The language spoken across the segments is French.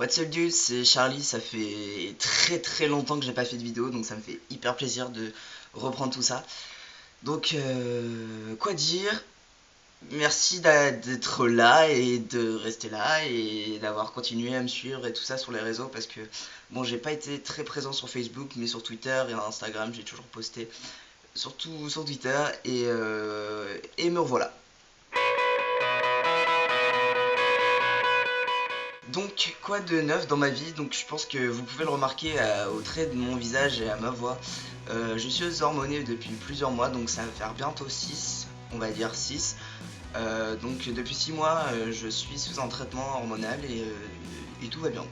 What's up dude, c'est Charlie, ça fait très longtemps que j'ai pas fait de vidéo, donc ça me fait hyper plaisir de reprendre tout ça. Donc quoi dire, merci d'être là et de rester là et d'avoir continué à me suivre et tout ça sur les réseaux parce que bon, j'ai pas été très présent sur Facebook mais sur Twitter et Instagram j'ai toujours posté, surtout sur Twitter et me revoilà. Donc, quoi de neuf dans ma vie? Donc, je pense que vous pouvez le remarquer au trait de mon visage et à ma voix. Je suis hormoné depuis plusieurs mois, donc ça va faire bientôt 6, on va dire 6. Donc, depuis 6 mois, je suis sous un traitement hormonal et tout va bien.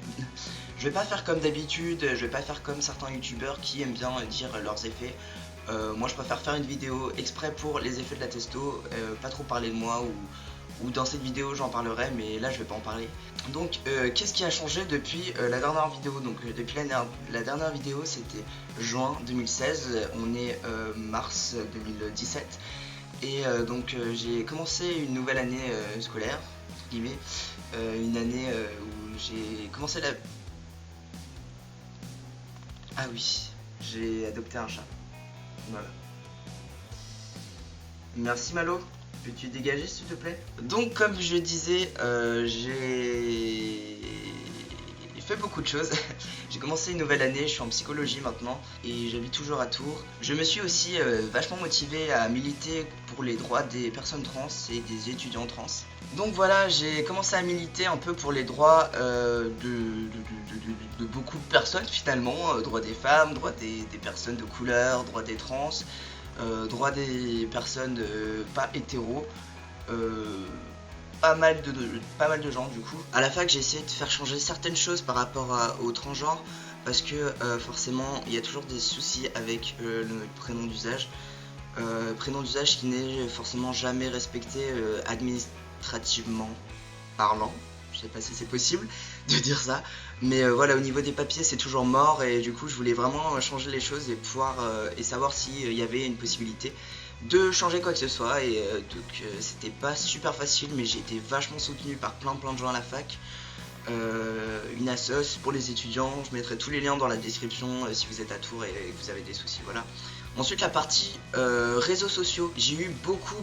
Je vais pas faire comme d'habitude, je vais pas faire comme certains youtubeurs qui aiment bien dire leurs effets. Moi, je préfère faire une vidéo exprès pour les effets de la testo, pas trop parler de moi ou dans cette vidéo j'en parlerai, mais là je vais pas en parler. Donc qu'est-ce qui a changé depuis la dernière vidéo? Donc depuis la dernière vidéo c'était juin 2016, on est mars 2017 et donc j'ai commencé une nouvelle année scolaire, entre guillemets, une année où j'ai commencé la... Ah oui, j'ai adopté un chat, voilà. Merci Malo. Peux-tu dégager s'il te plaît? Donc comme je disais, j'ai fait beaucoup de choses. J'ai commencé une nouvelle année, je suis en psychologie maintenant et j'habite toujours à Tours. Je me suis aussi vachement motivé à militer pour les droits des personnes trans et des étudiants trans. Donc voilà, j'ai commencé à militer un peu pour les droits de beaucoup de personnes finalement, droits des femmes, droits des personnes de couleur, droits des trans. Droit des personnes pas hétéros, pas mal de gens du coup. À la fac j'ai essayé de faire changer certaines choses par rapport au transgenre parce que forcément il y a toujours des soucis avec le prénom d'usage. Prénom d'usage qui n'est forcément jamais respecté administrativement parlant. Je sais pas si c'est possible de dire ça, mais voilà, au niveau des papiers c'est toujours mort et du coup je voulais vraiment changer les choses et pouvoir et savoir s'il y avait une possibilité de changer quoi que ce soit et donc c'était pas super facile mais j'ai été vachement soutenu par plein de gens à la fac. Une assoce pour les étudiants, je mettrai tous les liens dans la description si vous êtes à Tours et que vous avez des soucis, voilà. Ensuite la partie réseaux sociaux, j'ai eu beaucoup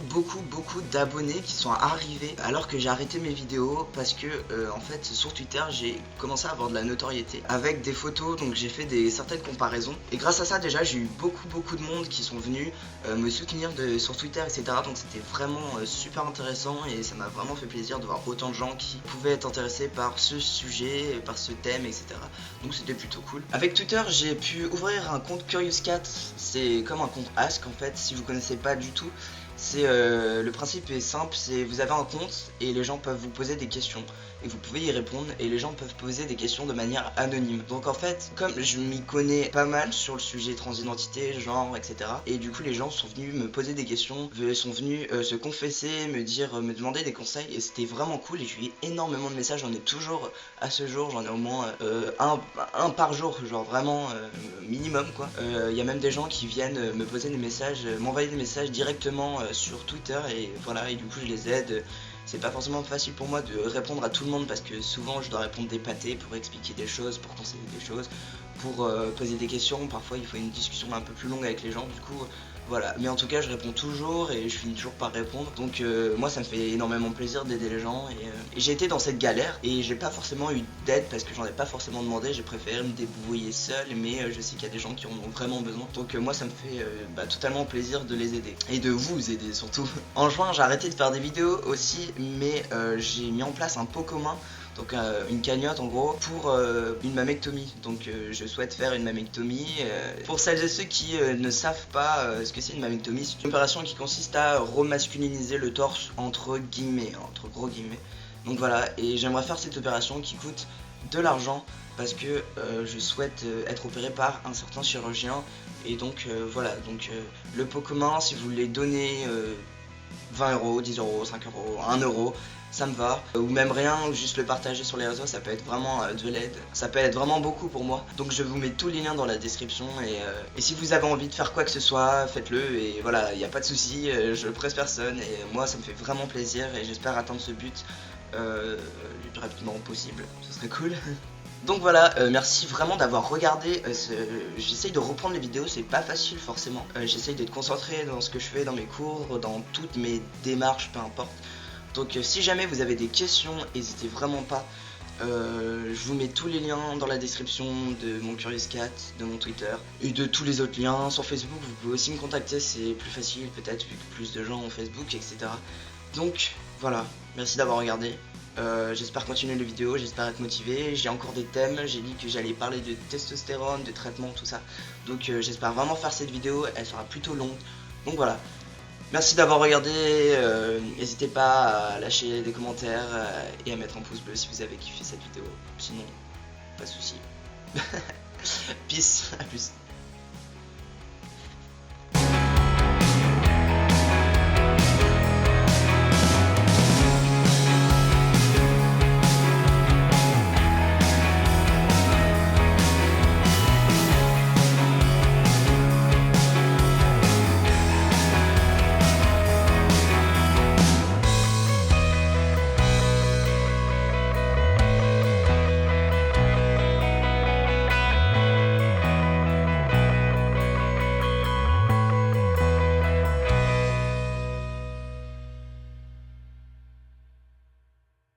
d'abonnés qui sont arrivés alors que j'ai arrêté mes vidéos parce que en fait sur Twitter j'ai commencé à avoir de la notoriété avec des photos, donc j'ai fait certaines comparaisons et grâce à ça déjà j'ai eu beaucoup de monde qui sont venus me soutenir sur Twitter, etc. Donc c'était vraiment super intéressant et ça m'a vraiment fait plaisir de voir autant de gens qui pouvaient être intéressés par ce sujet, par ce thème, etc. Donc c'était plutôt cool. Avec Twitter j'ai pu ouvrir un compte Curious Cat, c'est comme un compte Ask en fait, si vous connaissez pas du tout. C'est le principe est simple, c'est vous avez un compte et les gens peuvent vous poser des questions et vous pouvez y répondre et les gens peuvent poser des questions de manière anonyme. Donc en fait, comme je m'y connais pas mal sur le sujet transidentité, genre, etc. et du coup les gens sont venus me poser des questions, sont venus se confesser, me demander des conseils et c'était vraiment cool et j'ai eu énormément de messages, j'en ai toujours à ce jour, j'en ai au moins un par jour, genre vraiment minimum quoi. Il y a même des gens qui viennent me poser des messages, m'envoyer des messages directement sur Twitter et voilà, et du coup je les aide. C'est pas forcément facile pour moi de répondre à tout le monde parce que souvent je dois répondre des pâtés pour expliquer des choses, pour conseiller des choses, pour poser des questions. Parfois il faut une discussion un peu plus longue avec les gens, du coup voilà. Mais en tout cas je réponds toujours et je finis toujours par répondre. Donc moi ça me fait énormément plaisir d'aider les gens et j'ai été dans cette galère et j'ai pas forcément eu d'aide parce que j'en ai pas forcément demandé. J'ai préféré me débrouiller seul, mais je sais qu'il y a des gens qui en ont vraiment besoin. Donc moi ça me fait totalement plaisir de les aider et de vous aider surtout. En juin j'ai arrêté de faire des vidéos aussi, mais j'ai mis en place un pot commun. Donc une cagnotte en gros pour une mammectomie. Donc je souhaite faire une mammectomie. Pour celles et ceux qui ne savent pas ce que c'est une mammectomie, c'est une opération qui consiste à remasculiniser le torse entre guillemets, entre gros guillemets. Donc voilà, et j'aimerais faire cette opération qui coûte de l'argent parce que je souhaite être opéré par un certain chirurgien. Et donc voilà, donc le pot commun, si vous voulez donner 20 euros, 10 euros, 5 euros, 1 euro, ça me va, ou même rien, ou juste le partager sur les réseaux, ça peut être vraiment de l'aide, ça peut être vraiment beaucoup pour moi. Donc je vous mets tous les liens dans la description et si vous avez envie de faire quoi que ce soit, faites-le et voilà, il n'y a pas de souci, je presse personne et moi ça me fait vraiment plaisir et j'espère atteindre ce but le plus rapidement possible, ce serait cool. Donc voilà, merci vraiment d'avoir regardé. J'essaye de reprendre les vidéos, c'est pas facile forcément. J'essaye d'être concentré dans ce que je fais, dans mes cours, dans toutes mes démarches, peu importe. Donc si jamais vous avez des questions, n'hésitez vraiment pas. Je vous mets tous les liens dans la description de mon Curious Cat, de mon Twitter et de tous les autres liens. Sur Facebook, vous pouvez aussi me contacter, c'est plus facile peut-être vu que plus de gens ont Facebook, etc. Donc voilà, merci d'avoir regardé. J'espère continuer les vidéos, j'espère être motivé. J'ai encore des thèmes, j'ai dit que j'allais parler de testostérone, de traitement, tout ça. Donc j'espère vraiment faire cette vidéo, elle sera plutôt longue. Donc voilà, merci d'avoir regardé. N'hésitez pas à lâcher des commentaires et à mettre un pouce bleu si vous avez kiffé cette vidéo. Sinon, pas de soucis. Peace, à plus.